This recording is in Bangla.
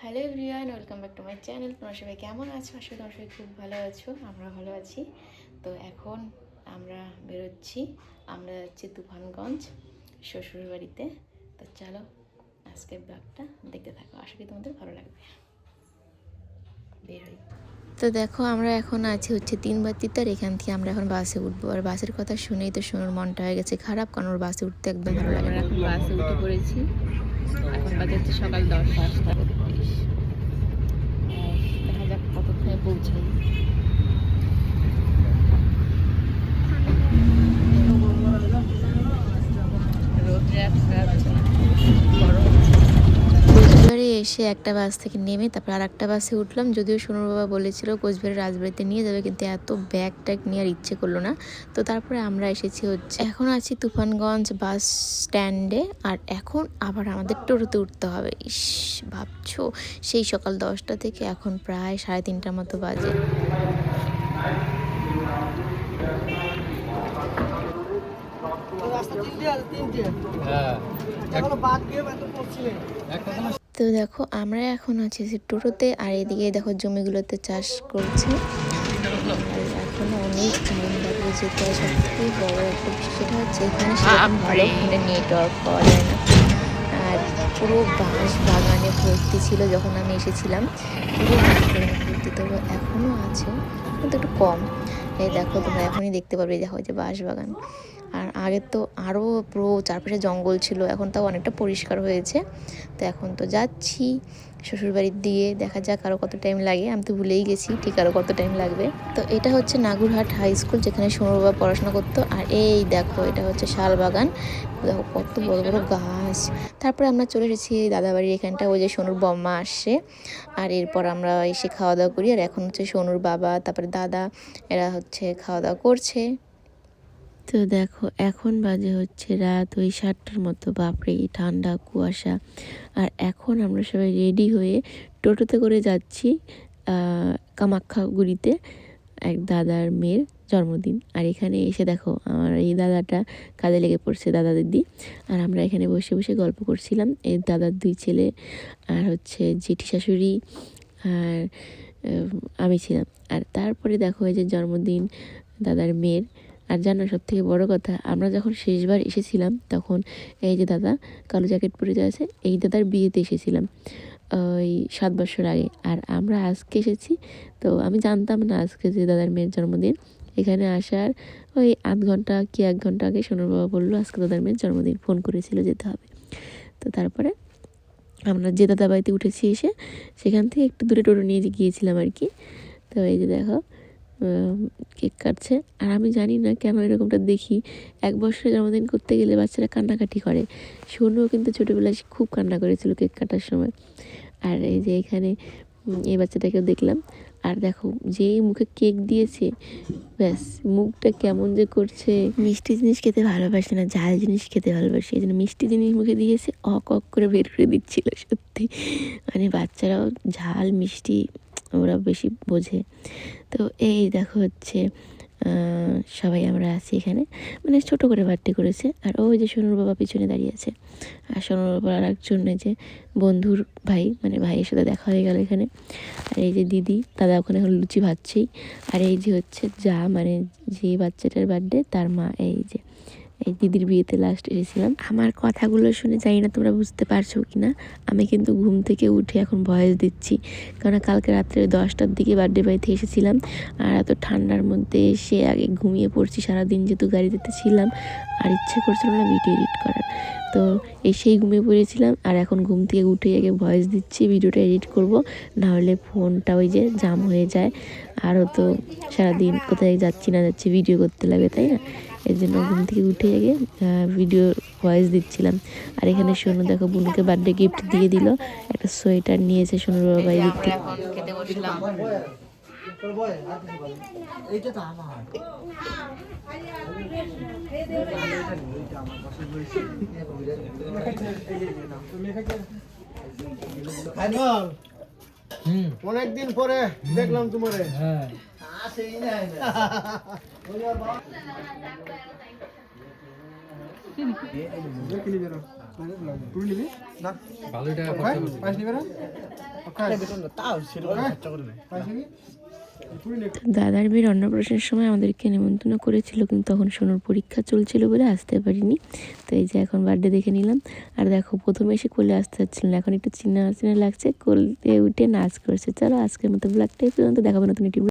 Hello everyone, welcome back to my channel. তোমরা সবাই কেমন আছো? আসলে তোমরা সবাই খুব ভালো আছো, আমরা ভালো আছি। তো এখন আমরা বেরোচ্ছি, আমরা যাচ্ছি তুফানগঞ্জ শ্বশুর বাড়িতে। তো চলো আজকের ব্লগটা দেখতে থাকো, আশা করি তোমাদের ভালো লাগবে। বের হই। তো দেখো আমরা এখন আছি হচ্ছে 3 আর এখান থেকে আমরা এখন বাসে উঠবো। আর বাসের কথা শুনেই তো সোনুর মনটা হয়ে গেছে খারাপ, কারণ ওর বাসে উঠতে একদম ভালো লাগে না। এখন বাসে উঠে পড়েছি, এখন বাজে হচ্ছে সকাল 10টা। দেখা যাক কতক্ষণে পৌঁছাই। কোচবিহারে এসে একটা বাস থেকে নেমে তারপর আর একটা বাসে উঠলাম। যদিও সোনুর বাবা বলেছিল কোচবিহারের রাজবাড়িতে নিয়ে যাবে, কিন্তু এত ব্যাগ ট্যাগ নেওয়ার ইচ্ছে করলো না। তো তারপরে আমরা এসেছি হচ্ছে, এখন আছি তুফানগঞ্জ বাস স্ট্যান্ডে। আর এখন আবার আমাদের টোটোতে উঠতে হবে। ইস, ভাবছো সেই সকাল 10টা থেকে এখন প্রায় 3:30 মতো বাজে। তো দেখো আমরা এখন আছি যে টোটোতে, আর এদিকে দেখো জমিগুলোতে চাষ করছে। আর এখন অনেক টাইম লাগবে যেতে। সবথেকে বড় একটা বিষয় সেটা হচ্ছে এখানে সেরকম ভালো ফোনে নেটওয়ার্ক পাওয়া যায় না। আর পুরো বাঁশ বাগানে ভর্তি ছিল যখন আমি এসেছিলাম, পুরো বাঁশ বাগানে ভর্তি। তবে এখনও আছে কিন্তু একটু কম। এই দেখো তোমরা এখনই দেখতে পাবে, দেখো যে বাঁশ বাগান। আর আগে তো আরও পুরো চারপাশে জঙ্গল ছিল, এখন তাও অনেকটা পরিষ্কার হয়েছে। তো এখন তো যাচ্ছি শ্বশুরবাড়ির দিয়ে, দেখা যাক আরও কত টাইম লাগে। আমি তো ভুলেই গেছি ঠিক আরও কত টাইম লাগবে। তো এটা হচ্ছে নাগুরহাট হাই স্কুল, যেখানে সোনুর বাবা পড়াশোনা করতো। আর এই দেখো এটা হচ্ছে শাল বাগান, দেখো কত বড় বড় গাছ। তারপরে আমরা চলে এসেছি দাদাবাড়ির এখানটা, ওই যে সোনুর বম্মা আসছে। আর এরপর আমরা এসে খাওয়া দাওয়া করি। আর এখন হচ্ছে সোনুর বাবা তারপরে দাদা এরা হচ্ছে খাওয়া দাওয়া করছে। তো দেখো এখন বাজে হচ্ছে রাত ওই 7টার মতো। বাপরে ঠান্ডা কুয়াশা। আর এখন আমরা সবাই রেডি হয়ে টোটোতে করে যাচ্ছি কামাখ্যাগুড়িতে এক দাদার মেয়ের জন্মদিন। আর এখানে এসে দেখো আমার এই দাদাটা কাজে লেগে পড়ছে, দাদা দিদি। আর আমরা এখানে বসে বসে গল্প করছিলাম, এই দাদার 2 ছেলে আর হচ্ছে জেঠি শাশুড়ি আর আমি ছিলাম। আর তারপরে দেখো এই যে জন্মদিন দাদার মেয়ের। আর জানো সব থেকে বড় কথা, আমরা যখন শেষবার এসেছিলাম তখন এই যে দাদা কালো জ্যাকেট পরে আছে, এই দাদার বিয়েতে এসেছিলাম ওই 7 বছর আগে। আর আমরা আজকে এসেছি, তো আমি জানতাম না আজকে যে দাদার মেয়ের জন্মদিন। এখানে আসার ওই 1 ঘন্টা কি 1 ঘন্টা আগে সোনুর বাবা বললো আজকে দাদার মেয়ের জন্মদিন, ফোন করেছিল যেতে হবে। তো তারপরে আমরা যে দাদা বাড়িতে উঠেছি এসে সেখান থেকে একটু দূরে টোটো নিয়ে গিয়েছিলাম আর কি। তো এই যে দেখো কেক কাটছে। আর আমি জানি না কেন এরকমটা দেখি, 1 বছরের জন্মদিন করতে গেলে বাচ্চারা কান্নাকাটি করে। সোনুও কিন্তু ছোটোবেলায় খুব কান্না করেছিল কেক কাটার সময়। আর এই যে এখানে এই বাচ্চাটাকেও দেখলাম। আর দেখো যেই মুখে কেক দিয়েছে, ব্যাস মুখটা কেমন যে করছে। মিষ্টি জিনিস খেতে ভালোবাসে না, ঝাল জিনিস খেতে ভালোবাসে, এই জন্য মিষ্টি জিনিস মুখে দিয়েছে, অক অক করে বের করে দিচ্ছিল। সত্যি মানে বাচ্চারাও ঝাল মিষ্টি ওরা বেশি বোঝে। তো এই দেখো হচ্ছে সবাই আমরা আছি এখানে, মানে ছোটো করে বার্থডে করেছে। আর ওই যে সোনুর বাবা পিছনে দাঁড়িয়ে আছে। আর সোনুর বাবার আর একজন যে বন্ধুর ভাই, মানে ভাইয়ের সাথে দেখা হয়ে গেল এখানে। আর এই যে দিদি দাদা ওখানে এখন লুচি ভাজছেই। আর এই যে হচ্ছে যা মানে যে বাচ্চাটার বার্থডে তার মা, এই যে এই দিদির বিয়েতে লাস্ট এসেছিলাম। আমার কথাগুলো শুনে জানি না তোমরা বুঝতে পারছো কি না, আমি কিন্তু ঘুম থেকে উঠে এখন ভয়েস দিচ্ছি, কারণ কালকে রাত্রে 10টার দিকে বার্থডে বাড়িতে এসেছিলাম। আর এত ঠান্ডার মধ্যে এসে আগে ঘুমিয়ে পড়ছি, সারাদিন যেহেতু গাড়িতে ছিলাম আর ইচ্ছে করছিল না ভিডিও এডিট করার। তো এসেই ঘুমিয়ে পড়েছিলাম। আর এখন ঘুম থেকে উঠে আগে ভয়েস দিচ্ছি, ভিডিওটা এডিট করব, নাহলে ফোনটা ওই যে জাম হয়ে যায়। আরও তো সারাদিন কোথায় যাচ্ছি না যাচ্ছি ভিডিও করতে লাগে, তাই না? এর জন্য ঘুম থেকে উঠে আগে ভিডিও ভয়েস দিচ্ছিলাম। আর এখানে সোনু দেখো বোনকে বার্থডে গিফট দিয়ে দিল, একটা সোয়েটার নিয়েছে সোনুর বাবা বাইরে থেকে। খেতে বসলাম। অনেকদিন পরে দেখলাম তোমারে। পুরি নিবি না ভালোই টাকা খরচা করছি। পাইস নিবি না তাও সেটা খরচা করে নেয় পাইস নিবি পুরি নে দাদার বিয়ের অন্নপ্রাশনের সময় আমাদেরকে নিমন্ত্রণ করেছিল, কিন্তু তখন সোনুর পরীক্ষা চলছিল বলে আসতে পারিনি। তো এই যে এখন বার্থডে দেখে নিলাম। আর দেখো প্রথমে এসে কোলে আসতে চাচ্ছিল না, এখন একটু চিনা চিনা লাগছে, কোলে উঠে নাচ করছে। চলো আজকের মতো ব্লগটা এই পর্যন্ত, দেখাবো নতুন একটি